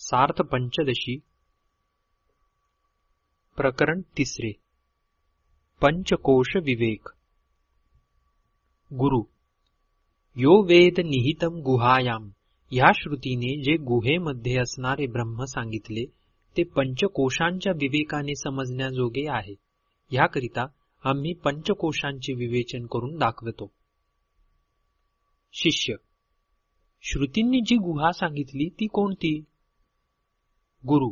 सार्थ पंचदशी प्रकरण 3 पंचकोश विवेक। गुरु यो वेद निहितम गुहायाम, ह्या श्रुतीने जे गुहेमध्ये असणारे ब्रह्म सांगितले ते पंचकोशांच्या विवेकाने समजण्याजोगे आहे। ह्याकरिता आम्ही पंचकोशांचे विवेचन करून दाखवतो। शिष्य, श्रुतींनी जी गुहा सांगितली ती कोणती? गुरु,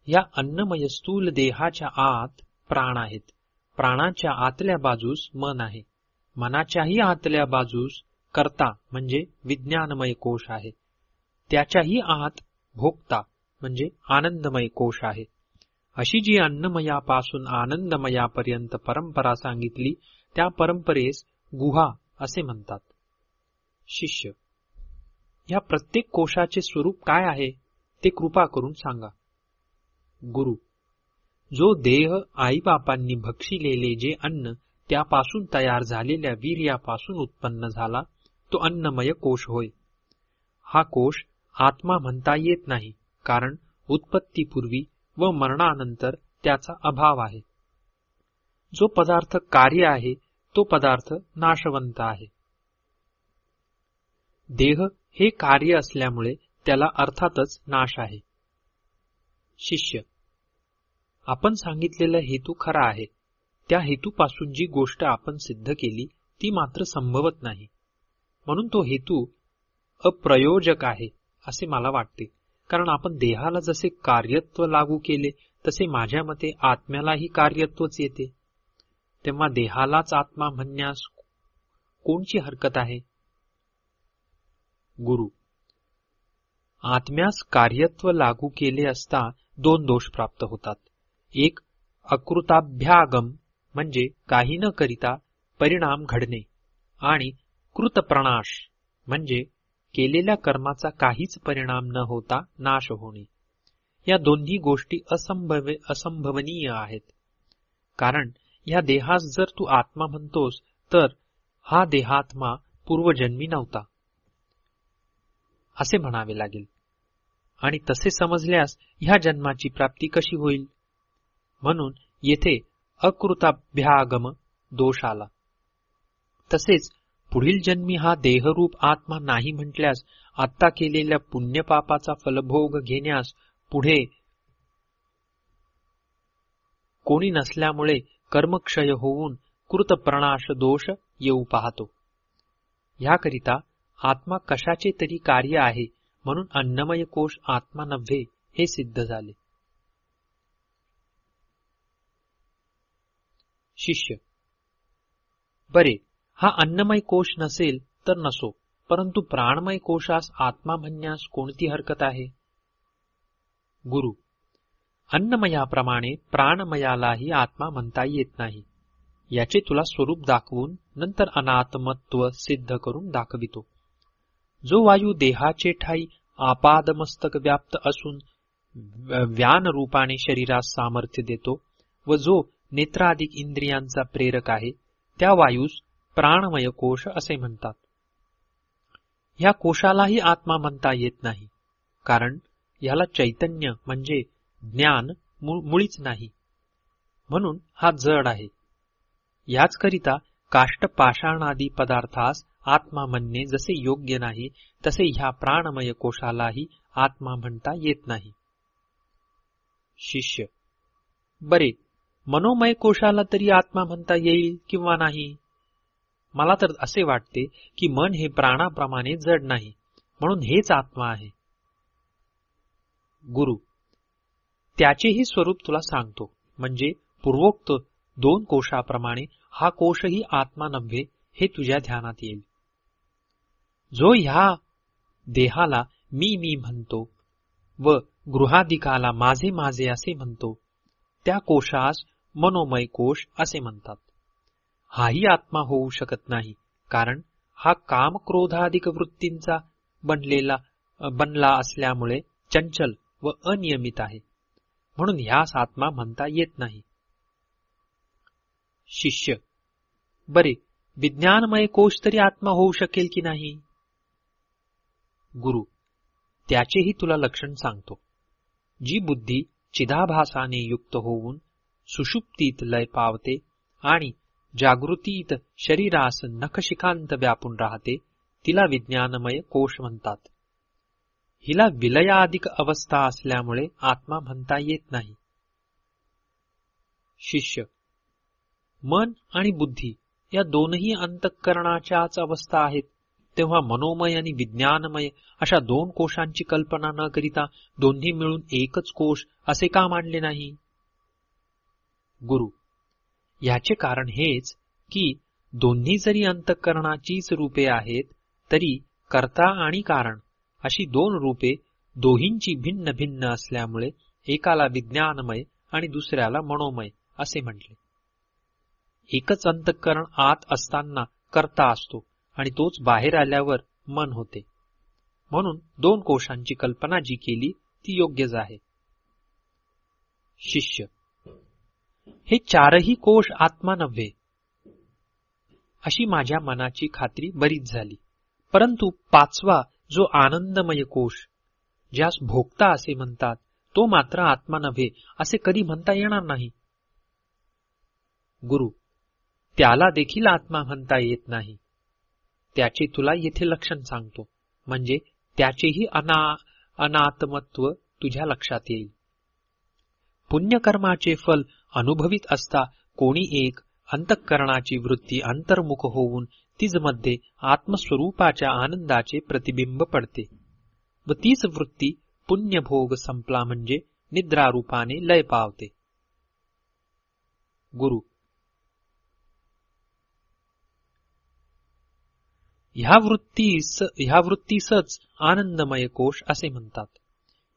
या अन्नमय स्थूल देहाच्या आत प्राण आहेत। प्राणाच्या आतल्या बाजूस मन आहे। मनाच्याही आतल्या बाजूस कर्ता म्हणजे विज्ञानमय कोश आहे। त्याच्याही आत भोक्ता म्हणजे आनंदमय कोश आहे। अशी जी अन्नमयापासून आनंदमयापर्यंत परंपरा सांगितली त्या परंपरेस गुहा असे म्हणतात। शिष्य, या प्रत्येक कोशाचे स्वरूप काय आहे ते कृपा करून सांगा। गुरु, जो देह आईबापांनी भक्षिलेले जे अन्न त्यापासून तयार झालेल्या वीर्यापासून उत्पन्न झाला तो अन्नमय कोश होय। हा कोश आत्मा म्हणता येत नाही, कारण उत्पत्तीपूर्वी व मरणानंतर त्याचा अभाव आहे। जो पदार्थ कार्य आहे तो पदार्थ नाशवंत आहे। देह हे कार्य असल्यामुळे त्याला अर्थातच नाश आहे। शिष्य, आपण सांगितलेला हेतू खरा आहे। त्या हेतूपासून जी गोष्ट आपण सिद्ध केली ती मात्र संभवत नाही, म्हणून तो हेतू अप्रयोजक आहे असे मला वाटते। कारण आपण देहाला जसे कार्यत्व लागू केले तसे माझ्या मते आत्म्यालाही कार्यत्वच येते। तेव्हा देहालाच आत्मा म्हणण्यास कोणची हरकत आहे? गुरु, आत्म्यास कार्यत्व लागू केले असता दोन दोष प्राप्त होतात। एक अकृताभ्यागम म्हणजे काही न करिता परिणाम घडणे, आणि कृतप्रणाश म्हणजे केलेल्या कर्माचा काहीच परिणाम न होता नाश होणे। या दोन्ही गोष्टी असंभवनीय आहेत। कारण या देहास जर तू आत्मा म्हणतोस तर हा देहात्मा पूर्वजन्मी नव्हता असे म्हणावे लागेल, आणि तसे समजल्यास ह्या जन्माची प्राप्ती कशी होईल? म्हणून येथे अकृताभ्यागम दोष आला। तसेच पुढील जन्मी हा देहरूप आत्मा नाही म्हटल्यास आत्ता केलेल्या पुण्यपापाचा फलभोग घेण्यास पुढे कोणी नसल्यामुळे कर्मक्षय होऊन कृतप्रणाश दोष येऊ पाहतो। ह्याकरिता आत्मा कशाचे तरी कार्य आहे, म्हणून अन्नमय कोश आत्मा नव्हे हे सिद्ध झाले। शिष्य, बरे, हा अन्नमय कोश नसेल तर नसो, परंतु प्राणमय कोशास आत्मा म्हणण्यास कोणती हरकत आहे? गुरु, अन्नमयाप्रमाणे प्राणमयालाही आत्मा म्हणता येत नाही। याचे तुला स्वरूप दाखवून नंतर अनात्मत्व सिद्ध करून दाखवितो। जो वायू देहाचे ठाई आपादमस्तक व्याप्त असून व्यान रूपाने शरीरास सामर्थ्य देतो व जो नेत्राधिक इंद्रियांचा प्रेरक आहे त्या वायूस प्राणमय कोश असे म्हणतात। ह्या कोशालाही आत्मा म्हणता येत नाही, कारण ह्याला चैतन्य म्हणजे ज्ञान मुळीच नाही, म्हणून हा जड आहे। याचकरिता काष्टपाषाणादी पदार्थास आत्मा म्हणणे जसे योग्य नाही तसे ह्या प्राणमय कोशालाही आत्मा म्हणता येत नाही। शिष्य, बरे, मनोमय कोशाला तरी आत्मा म्हणता येईल किंवा नाही? मला तर असे वाटते की मन हे प्राणाप्रमाणे जड नाही, म्हणून हेच आत्मा आहे। गुरु, त्याचेही स्वरूप तुला सांगतो, म्हणजे पूर्वोक्त दोन कोशाप्रमाणे हा कोशही आत्मा नव्हे हे तुझ्या ध्यानात येईल। जो ह्या देहाला मी मी म्हणतो व गृहादिकाला माझे माझे असे म्हणतो त्या कोशास मनोमय कोश असे म्हणतात। हाही आत्मा होऊ शकत नाही, कारण हा काम क्रोधाधिक वृत्तींचा बनला असल्यामुळे चंचल व अनियमित आहे, म्हणून ह्यास आत्मा म्हणता येत नाही। शिष्य, बरे, विज्ञानमय कोश तरी आत्मा होऊ शकेल की नाही? गुरु, त्याचेही तुला लक्षण सांगतो. जी बुद्धी चिदाभासाने युक्त होऊन सुषुप्तीत लय पावते आणि जागृतीत शरीरास नखशिखांत व्यापून राहते, तिला विज्ञानमय कोश म्हणतात. हिला विलयाधिक अवस्था असल्यामुळे आत्मा म्हणता येत नाही. शिष्य, मन आणि बुद्धी या दोनही अंतःकरणाच्याच अवस्था आहेत, तेव्हा मनोमय आणि विज्ञानमय अशा दोन कोशांची कल्पना न करिता दोन्ही मिळून एकच कोश असे का मानले नाही? गुरु, याचे कारण हेच की दोन्ही जरी अंतःकरणाचीच रूपे आहेत, तरी कर्ता आणि कारण अशी दोन रूपे दोहींची भिन्न भिन्न असल्यामुळे एकाला विज्ञानमय आणि दुसऱ्याला मनोमय असे म्हटले. एकच अंतःकरण आत असताना कर्ता असतो आणि तोच बाहेर आल्यावर मन होते. म्हणून दोन कोशांची कल्पना जी केली ती योग्यच आहे. शिष्य, हे चारही कोश आत्मा नव्हे अशी माझ्या मनाची खात्री बरीच झाली, परंतु पाचवा जो आनंदमय कोश, ज्यास भोक्ता असे म्हणतात, तो मात्र आत्मा नव्हे असे कधी म्हणता येणार नाही. गुरु, त्याला देखील आत्मा म्हणता येत नाही. त्याचे तुला येथे लक्षण सांगतो, म्हणजे त्याचेही अनात्मत्व तुझ्या लक्षात येईल. पुण्यकर्माचे फल अनुभवित असता कोणी एक अंतःकरणाची वृत्ती अंतर्मुख होऊन तिजमध्ये आत्मस्वरूपाच्या आनंदाचे प्रतिबिंब पडते व तीच वृत्ती पुण्यभोग संपला म्हणजे निद्रारूपाने लय पावते. गुरु, ह्या वृत्तीसच आनंदमय कोश असे म्हणतात.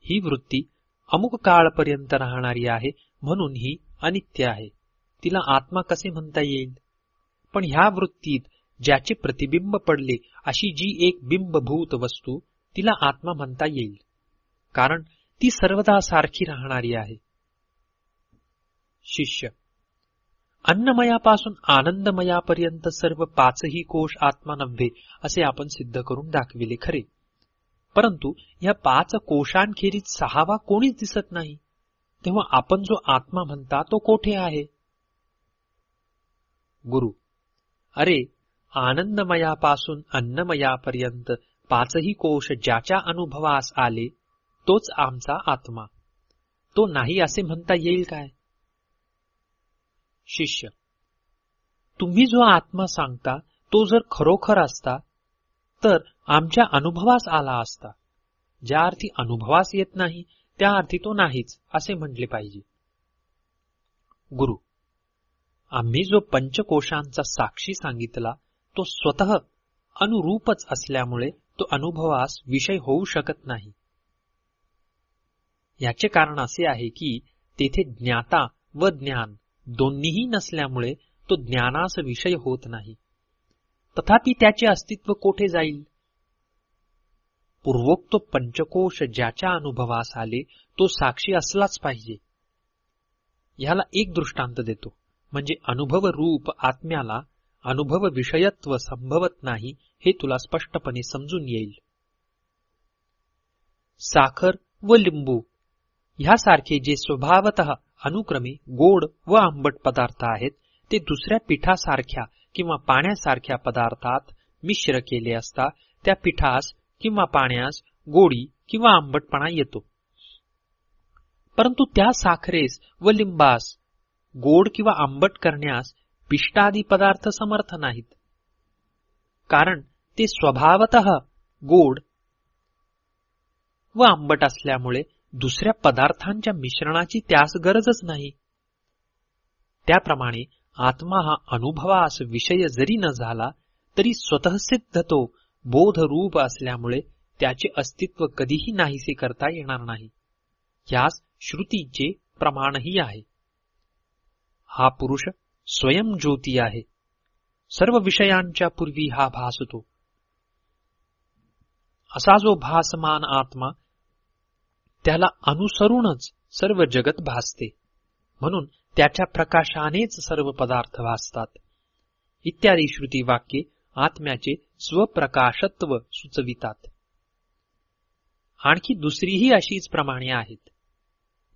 ही वृत्ती अमुक काळपर्यंत राहणारी आहे, म्हणून ही अनित्य आहे. तिला आत्मा कसे म्हणता येईल? पण ह्या वृत्तीत ज्याचे प्रतिबिंब पडले अशी जी एक बिंबभूत वस्तू, तिला आत्मा म्हणता येईल, कारण ती सर्वदा सारखी राहणारी आहे. शिष्य, अन्नमयापासून आनंदमयापर्यंत सर्व पाचही कोश आत्मा नव्हे असे आपण सिद्ध करून दाखविले खरे, परंतु या पाच कोशांखेरीज सहावा कोणीच दिसत नाही. तेव्हा आपण जो आत्मा म्हणता तो कोठे आहे? गुरु, अरे, आनंदमयापासून अन्नमयापर्यंत पाचही कोश ज्याच्या अनुभवास आले तोच आमचा आत्मा. तो नाही असे म्हणता येईल काय? शिष्य, तुम्ही जो आत्मा सांगता तो जर खरोखर असता तर आमच्या अनुभवास आला असता. ज्या अर्थी अनुभवास येत नाही त्या अर्थी तो नाहीच असे म्हटले पाहिजे. गुरु, आम्ही जो पंचकोशांचा साक्षी सांगितला तो स्वतः अनुरूपच असल्यामुळे तो अनुभवास विषय होऊ शकत नाही. याचे कारण असे आहे की तेथे ज्ञाता व ज्ञान दोन्हीही नसल्यामुळे तो ज्ञानास विषय होत नाही. तथापि त्याचे अस्तित्व कोठे जाईल? पूर्वोक्त पंचकोश ज्याच्या अनुभवास आले तो साक्षी असलाच पाहिजे. ह्याला एक दृष्टांत देतो, म्हणजे अनुभव रूप आत्म्याला अनुभव विषयत्व संभवत नाही हे तुला स्पष्टपणे समजून येईल. साखर व लिंबू ह्यासारखे जे स्वभावतः अनुक्रमे गोड व आंबट पदार्थ आहेत, ते दुसऱ्या पिठासारख्या किंवा पाण्यासारख्या पदार्थात मिश्र केले असता त्या पिठास किंवा पाण्यास गोडी किंवा आंबटपणा येतो. परंतु त्या साखरेस व लिंबास गोड किंवा आंबट करण्यास पिष्टादी पदार्थ समर्थ नाहीत, कारण ते स्वभावतः गोड व आंबट असल्यामुळे दुसऱ्या पदार्थांच्या मिश्रणाची त्यास गरजच नाही. त्याप्रमाणे आत्मा हा अनुभवास विषय जरी न झाला तरी स्वतःसिद्ध तो बोधरूप असल्यामुळे त्याचे अस्तित्व कधीही नाहीसे करता येणार नाही. यास श्रुतीचे प्रमाणही आहे. हा पुरुष स्वयं ज्योती आहे. सर्व विषयांच्या पूर्वी हा भासतो. असा जो भासमान आत्मा, त्याला अनुसरूनच सर्व जगत भासते, म्हणून त्याच्या प्रकाशानेच सर्व पदार्थ भासतात. इत्यादी श्रुती वाक्ये आत्म्याचे स्वप्रकाशत्व सुचवितात. आणखी दुसरीही अशीच प्रमाणे आहेत,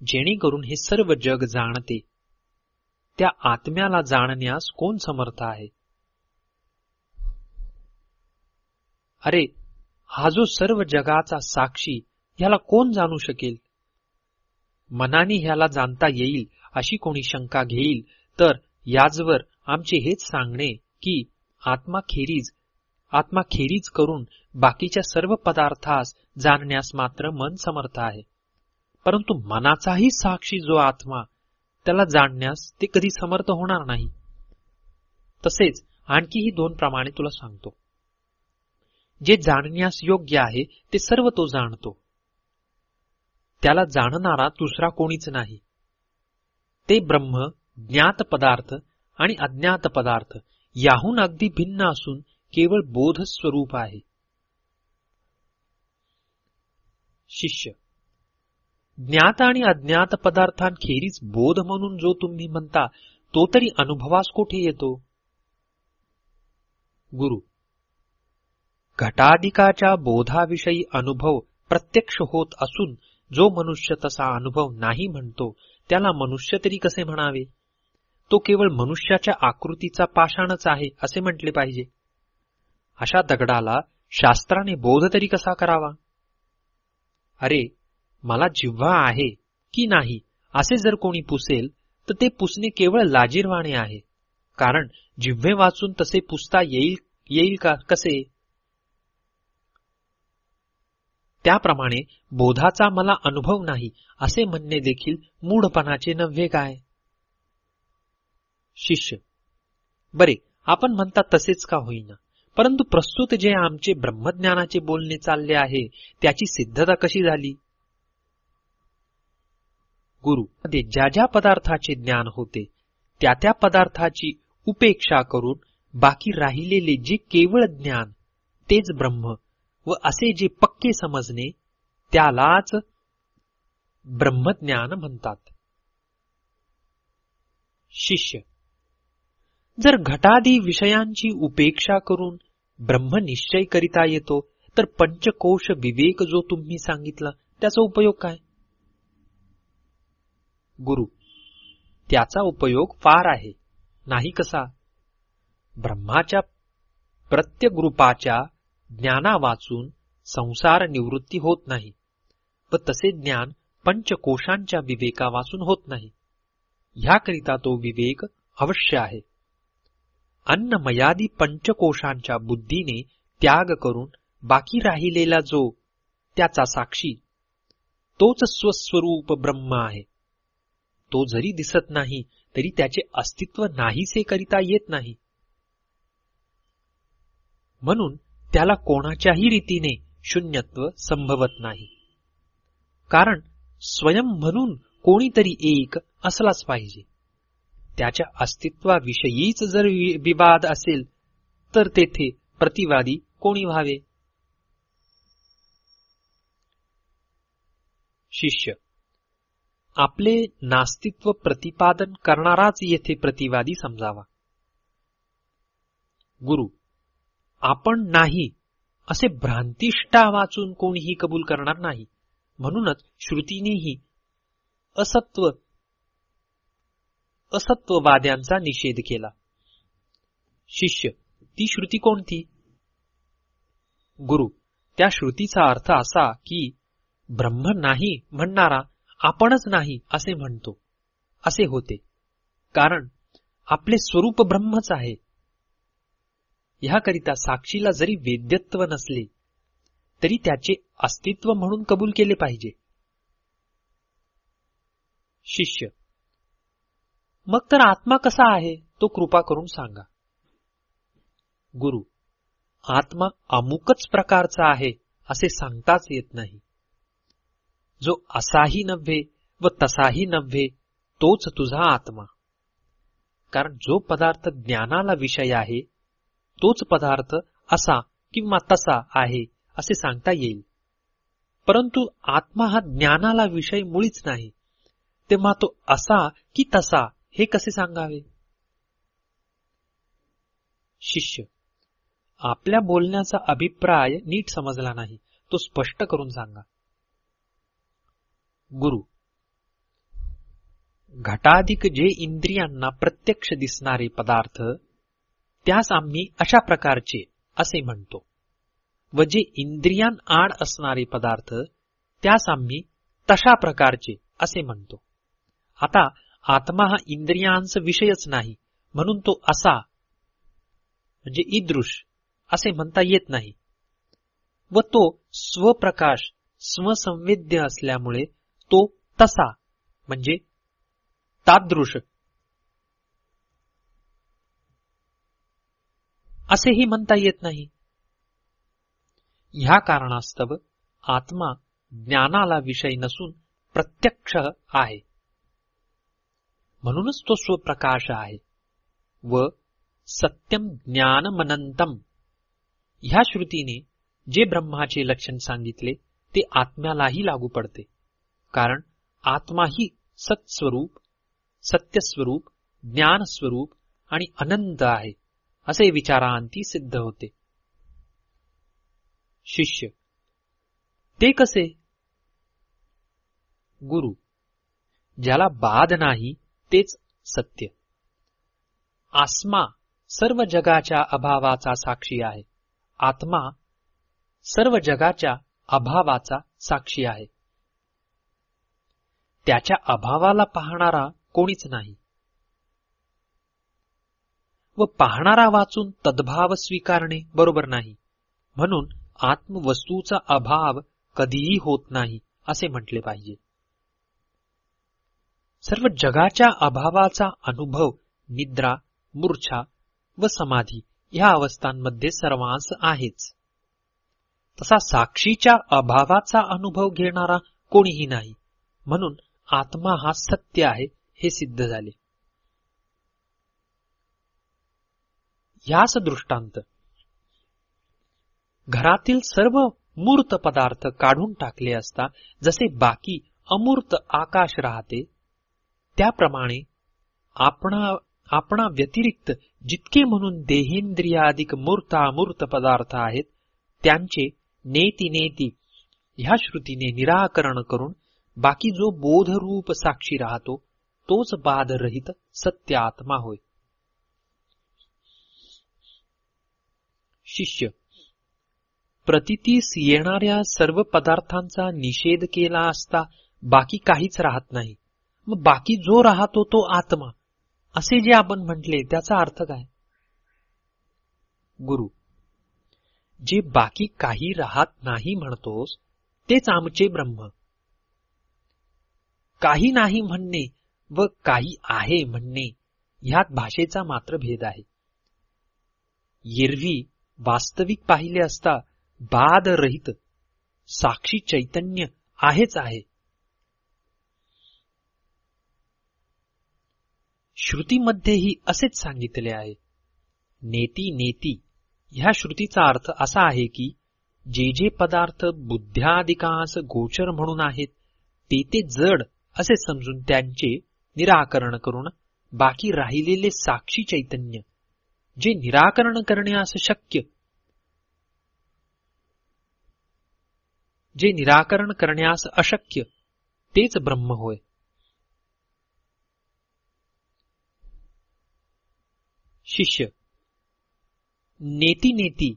जेणेकरून हे सर्व जग जाणते. त्या आत्म्याला जाणण्यास कोण समर्थ आहे? अरे, हा जो सर्व जगाचा साक्षी, ह्याला कोण जाणू शकेल? मनाने ह्याला जाणता येईल अशी कोणी शंका घेईल तर याचवर आमचे हेच सांगणे की आत्माखेरीज करून बाकीच्या सर्व पदार्थास जाणण्यास मात्र मन समर्थ आहे. परंतु मनाचाही साक्षी जो आत्मा, त्याला जाणण्यास ते कधी समर्थ होणार नाही. तसेच आणखीही 2 प्रमाणे तुला सांगतो. जे जाणण्यास योग्य आहे ते सर्व तो जाणतो. त्याला जाणणारा दुसरा कोणीच नाही. ते ब्रह्म ज्ञात पदार्थ आणि अज्ञात पदार्थ याहून अगदी भिन्न असून केवळ बोध स्वरूप आहे. शिष्य, ज्ञात आणि अज्ञात पदार्थांखेरीज बोध म्हणून जो तुम्ही म्हणता तो तरी अनुभवास कोठे येतो? गुरु, घटाधिकाच्या बोधाविषयी अनुभव प्रत्यक्ष होत असून जो मनुष्य तसा अनुभव नाही म्हणतो त्याला मनुष्य तरी कसे म्हणावे? तो केवळ मनुष्याच्या आकृतीचा पाषाणच आहे असे म्हटले पाहिजे. अशा दगडाला शास्त्राने बोध तरी कसा करावा? अरे, मला जिव्हा आहे की नाही असे जर कोणी पुसेल तर ते पुसणे केवळ लाजिरवाणे आहे. कारण जिव्हे वाचून तसे पुसता येईल का कसे? त्याप्रमाणे बोधाचा मला अनुभव नाही असे म्हणणे देखील मूढपणाचे नव्हे काय? शिष्य, बरे, आपण म्हणता तसेच का होईना, परंतु प्रस्तुत जे आमचे ब्रह्मज्ञानाचे बोलणे चालले आहे त्याची सिद्धता कशी झाली? गुरु, ज्या ज्या पदार्थाचे ज्ञान होते त्या त्या पदार्थाची उपेक्षा करून बाकी राहिलेले जे केवळ ज्ञान तेच ब्रह्म व असे जे पक्के समजणे त्यालाच ब्रह्मज्ञान म्हणतात. शिष्य, जर घटादी विषयांची उपेक्षा करून ब्रह्म निश्चय करिता येतो तर पंचकोश विवेक जो तुम्ही सांगितला त्याचा उपयोग काय? गुरु, त्याचा उपयोग फार आहे. नाही कसा? ब्रह्माच्या प्रत्येक रूपाच्या ज्ञाना वाचून संसार निवृत्ती होत नाही व तसे ज्ञान पंचकोशांच्या विवेका वाचून होत नाही. ह्याकरिता तो विवेक अवश्य आहे. अन्नमयादी पंचकोशांच्या बुद्धीने त्याग करून बाकी राहिलेला जो त्याचा साक्षी तोच स्वस्वरूप ब्रह्म आहे. तो जरी दिसत नाही तरी त्याचे अस्तित्व नाहीसे करिता येत नाही. म्हणून त्याला कोणाच्याही रीतीने शून्यत्व संभवत नाही. कारण स्वयं म्हणून कोणीतरी एक असलाच पाहिजे. त्याच्या अस्तित्वाविषयीच जर विवाद असेल तर तेथे प्रतिवादी कोणी व्हावे? शिष्य, आपले नास्तित्व प्रतिपादन करणाराच येथे प्रतिवादी समजावा. गुरु, आपण नाही असे भ्रांतिष्ठा वाचून कोणीही कबूल करणार नाही. म्हणूनच श्रुतीनेही असत्ववाद्यांचा निषेध केला. शिष्य, ती श्रुती कोणती? गुरु, त्या श्रुतीचा अर्थ असा की ब्रह्म नाही म्हणणारा आपणच नाही असे म्हणतो असे होते. कारण आपले स्वरूप ब्रह्मच आहे. ह्याकरिता साक्षीला जरी वेद्यत्व नसले तरी त्याचे अस्तित्व म्हणून कबूल केले पाहिजे. शिष्य, मग तर आत्मा कसा आहे तो कृपा करून सांगा. गुरु, आत्मा अमुकच प्रकारचा आहे असे सांगताच येत नाही. जो असाही नव्हे व तसाही नव्हे तोच तुझा आत्मा. कारण जो पदार्थ ज्ञानाला विषय आहे तोच पदार्थ असा किंवा तसा आहे असे सांगता येईल. परंतु आत्मा हा ज्ञानाला विषय मुळीच नाही, तेव्हा तो असा की तसा हे कसे सांगावे? शिष्य, आपल्या बोलण्याचा अभिप्राय नीट समजला नाही, तो स्पष्ट करून सांगा. गुरु. घटाधिक जे इंद्रियांना प्रत्यक्ष दिसणारे पदार्थ त्यास आम्ही अशा प्रकारचे असे म्हणतो व जे इंद्रियांआड असणारे पदार्थ त्यास आम्ही तशा प्रकारचे असे म्हणतो. आता आत्मा हा इंद्रियांचा विषयच नाही म्हणून तो असा म्हणजे ईदृश असे म्हणता येत नाही व तो स्वप्रकाश स्वसंवेद्य असल्यामुळे तो तसा म्हणजे तादृश असेही म्हणता येत नाही. ह्या कारणास्तव आत्मा ज्ञानाला विषय नसून प्रत्यक्ष आहे म्हणूनच तो स्वप्रकाश आहे व सत्यम ज्ञानमनंतम ह्या श्रुतीने जे ब्रह्माचे लक्षण सांगितले ते आत्म्यालाही लागू पडते, कारण आत्मा ही सत्स्वरूप, सत्यस्वरूप, ज्ञानस्वरूप आणि अनंत आहे असे विचारांती सिद्ध होते. शिष्य. ते कसे? गुरु. ज्याला बाध नाही तेच सत्य. आत्मा सर्व जगाच्या अभावाचा साक्षी आहे. आत्मा सर्व जगाच्या अभावाचा साक्षी आहे. त्याच्या अभावाला पाहणारा कोणीच नाही व पाहणारा वाचून तद्भाव स्वीकारणे बरोबर नाही, म्हणून आत्मवस्तूचा अभाव कधीही होत नाही असे म्हटले पाहिजे. सर्व जगाच्या अभावाचा अनुभव निद्रा, मूर्छा व समाधी ह्या अवस्थांमध्ये सर्वांस आहेच. तसा साक्षीच्या अभावाचा अनुभव घेणारा कोणीही नाही, म्हणून आत्मा हा सत्य आहे हे सिद्ध झाले. यास दृष्टांत. घरातील सर्व मूर्त पदार्थ काढून टाकले असता जसे बाकी अमूर्त आकाश राहते, त्याप्रमाणे आपणा व्यतिरिक्त जितके म्हणून देहेंद्रियाधिक मूर्त अमूर्त पदार्थ आहेत त्यांचे नेती नेती ह्या श्रुतीने निराकरण करून बाकी जो बोधरूप साक्षी राहतो तोच बाधरहित सत्य आत्मा होय. शिष्य. प्रतीतीस येणाऱ्या सर्व पदार्थांचा निषेध केला असता बाकी काहीच राहत नाही, मग बाकी जो राहतो तो आत्मा असे जे आपण म्हटले त्याचा अर्थ काय? गुरु. जे बाकी काही राहत नाही म्हणतोस तेच आमचे ब्रह्म. काही नाही म्हणणे व काही आहे म्हणणे ह्यात भाषेचा मात्र भेद आहे. एरवी वास्तविक पाहिले असता बाधरहित साक्षी चैतन्य आहेच आहे. श्रुतीमध्येही असेच सांगितले आहे. नेती नेती ह्या श्रुतीचा अर्थ असा आहे की जे जे पदार्थ बुद्ध्यादिकांस गोचर म्हणून आहेत ते ते जड असे समजून त्यांचे निराकरण करून बाकी राहिलेले साक्षी चैतन्य जे निराकरण करण्यास शक्य, जे निराकरण करण्यास अशक्य तेच ब्रह्म होय. शिष्य. नेती नेती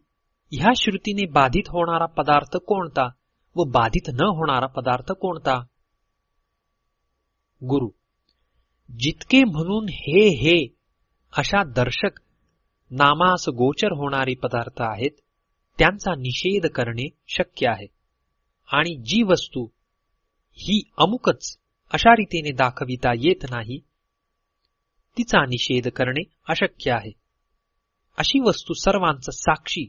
ह्या श्रुतीने बाधित होणारा पदार्थ कोणता व बाधित न होणारा पदार्थ कोणता? गुरु. जितके म्हणून हे अशा दर्शक नामास गोचर होणारे पदार्थ आहेत त्यांचा निषेध करणे शक्य आहे, आणि जी वस्तू ही अमुकच अशा रीतीने दाखविता येत नाही तिचा निषेध करणे अशक्य आहे. अशी वस्तू सर्वांचा साक्षी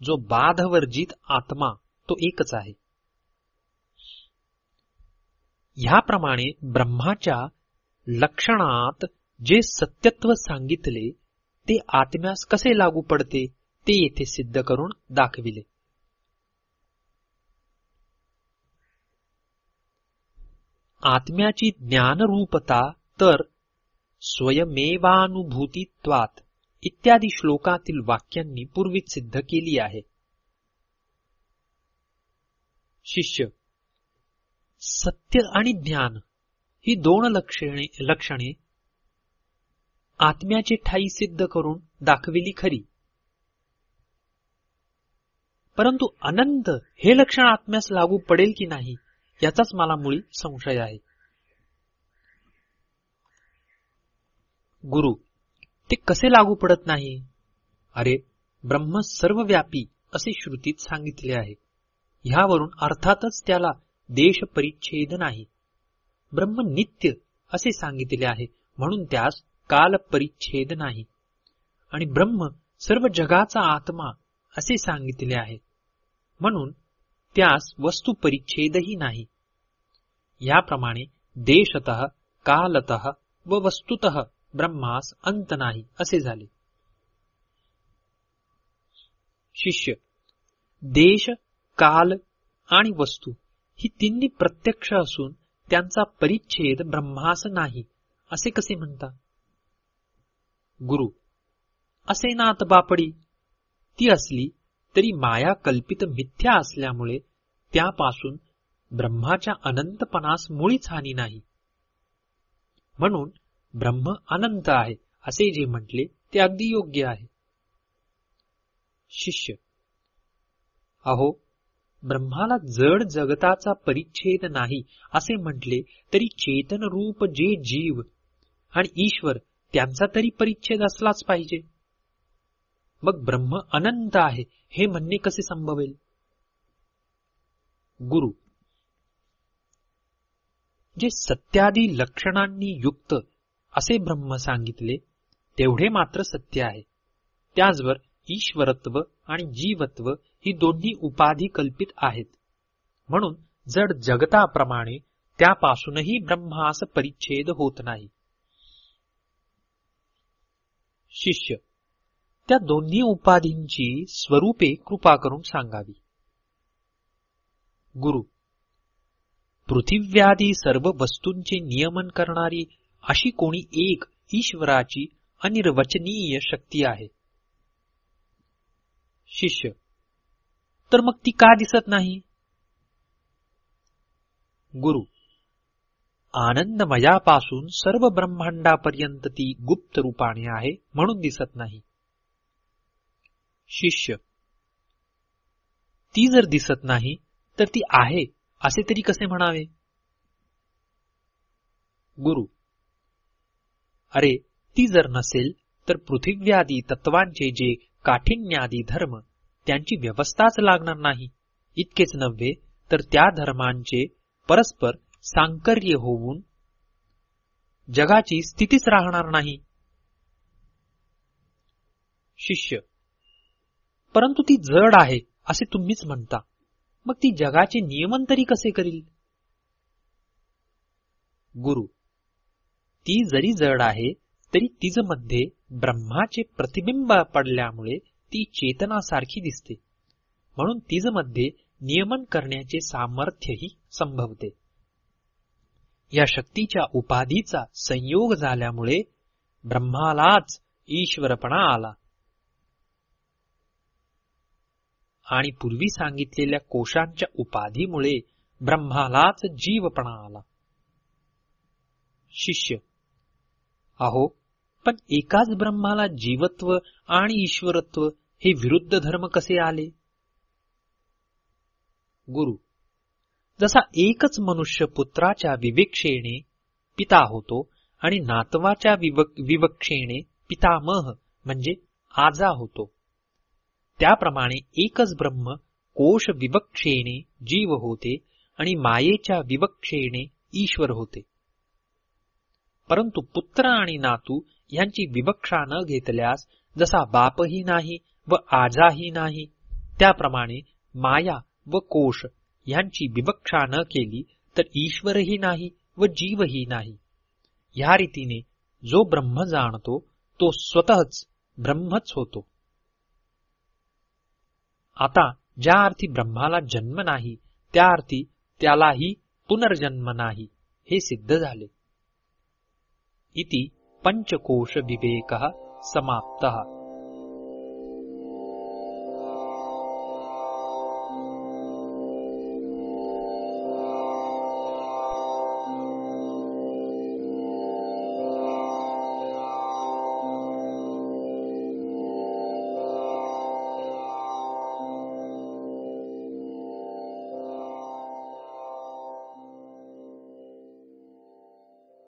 जो बाधवर्जित आत्मा तो एकच आहे. ह्याप्रमाणे ब्रह्माच्या लक्षणात जे सत्यत्व सांगितले ते आत्म्यास कसे लागू पडते ते येथे सिद्ध करून दाखविले. आत्म्याची ज्ञानरूपता तर स्वयमेवानुभूतित्वात इत्यादी श्लोकातील वाक्यांनी पूर्वीच सिद्ध केली आहे. शिष्य. सत्य आणि ज्ञान ही दोन लक्षणे आत्म्याची ठाई सिद्ध करून दाखविली खरी, परंतु अनंत हे लक्षण आत्म्यास लागू पडेल की नाही याचाच मला मुळी संशय आहे. गुरु, ते कसे लागू पडत नाही? अरे, ब्रह्म सर्वव्यापी असे श्रुतीत सांगितले आहे. ह्यावरून अर्थातच त्याला देश परिच्छेद नाही. ब्रह्म नित्य असे सांगितले आहे, म्हणून त्यास काल परिच्छेद नाही. आणि ब्रह्म सर्व जगाचा आत्मा असे सांगितले आहे, म्हणून त्यास वस्तू परिच्छेदही नाही. याप्रमाणे देशतः, कालतः व वस्तुतः ब्रह्मास अंत नाही असे झाले. शिष्य, देश, काल आणि वस्तू ही तिन्ही प्रत्यक्ष असून त्यांचा परिच्छेद ब्रह्मास नाही असे कसे म्हणता? गुरु, असे नात बापडी, ती असली तरी माया कल्पित मिथ्या असल्यामुळे त्यापासून ब्रह्माच्या अनंतपणास मुळीच हानी नाही. म्हणून ब्रह्म अनंत आहे असे जे म्हटले ते अगदी योग्य आहे. शिष्य, अहो, ब्रह्माला जड जगताचा परिच्छेद नाही असे म्हटले तरी चेतन रूप जे जीव आणि ईश्वर त्यांचा तरी परिच्छेद असलाच पाहिजे. मग ब्रह्म अनंत आहे हे म्हणणे कसे संभवेल? गुरु, जे सत्यादी लक्षणांनी युक्त असे ब्रह्म सांगितले तेवढे मात्र सत्य आहे. त्याचवर ईश्वरत्व आणि जीवत्व ही दोन्ही उपाधी कल्पित आहेत, म्हणून जड जगताप्रमाणे त्यापासूनही ब्रह्मास परिच्छेद होत नाही. शिष्य, त्या दोन्ही उपाधींची स्वरूपे कृपा करून सांगावी. गुरु, पृथिव्यादी सर्व वस्तूंचे नियमन करणारी अशी कोणी एक ईश्वराची अनिर्वचनीय शक्ती आहे. शिष्य, तर मग ती का दिसत नाही? गुरु, आनंदमयापासून सर्व ब्रह्मांडापर्यंत ती गुप्त रूपाने आहे म्हणून दिसत नाही. शिष्य, ती जर दिसत नाही तर ती आहे असे तरी कसे म्हणावे? गुरु, अरे, ती जर नसेल तर पृथिव्यादी तत्वांचे जे काठिन्यादी धर्म त्यांची व्यवस्थाच लागणार नाही. इतकेच नव्हे तर त्या धर्मांचे परस्पर सांकर्य होऊन जगाची स्थितीच राहणार नाही. शिष्य, परंतु ती जड आहे असे तुम्हीच म्हणता, मग ती जगाचे नियमन तरी कसे करील? गुरु, ती जरी जड आहे तरी तिजमध्ये ब्रह्माचे प्रतिबिंब पडल्यामुळे ती चेतनासारखी दिसते, म्हणून तिजमध्ये नियमन करण्याचे सामर्थ्यही संभवते. या शक्तीच्या उपाधीचा संयोग झाल्यामुळे ब्रह्मालाच ईश्वरपणा आला आणि पूर्वी सांगितलेल्या कोशांच्या उपाधीमुळे ब्रह्मालाच जीवपणा आला. शिष्य, अहो, पण एकाच ब्रह्माला जीवत्व आणि ईश्वरत्व हे विरुद्ध धर्म कसे आले? गुरु, जसा एकच मनुष्य पुत्राच्या विवक्षेने पिता होतो आणि नातवाच्या विवक्षेने पितामह म्हणजे आजा होतो, त्याप्रमाणे एकच ब्रह्म कोश विवक्षेने जीव होते आणि मायेच्या विवक्षेने ईश्वर होते. परंतु पुत्र आणि नातू यांची विवक्षा न घेतल्यास जसा बापही नाही व आजाही नाही, त्याप्रमाणे माया व कोश यांची विवक्षा न केली तर ईश्वरही नाही व जीवही नाही. ह्या रीतीने जो ब्रह्म जाणतो तो स्वतःच ब्रह्मच होतो. आता ज्या अर्थी ब्रह्माला जन्म नाही त्या अर्थी त्यालाही पुनर्जन्म नाही हे सिद्ध झाले. इति पंचकोश विवेकः समाप्तः.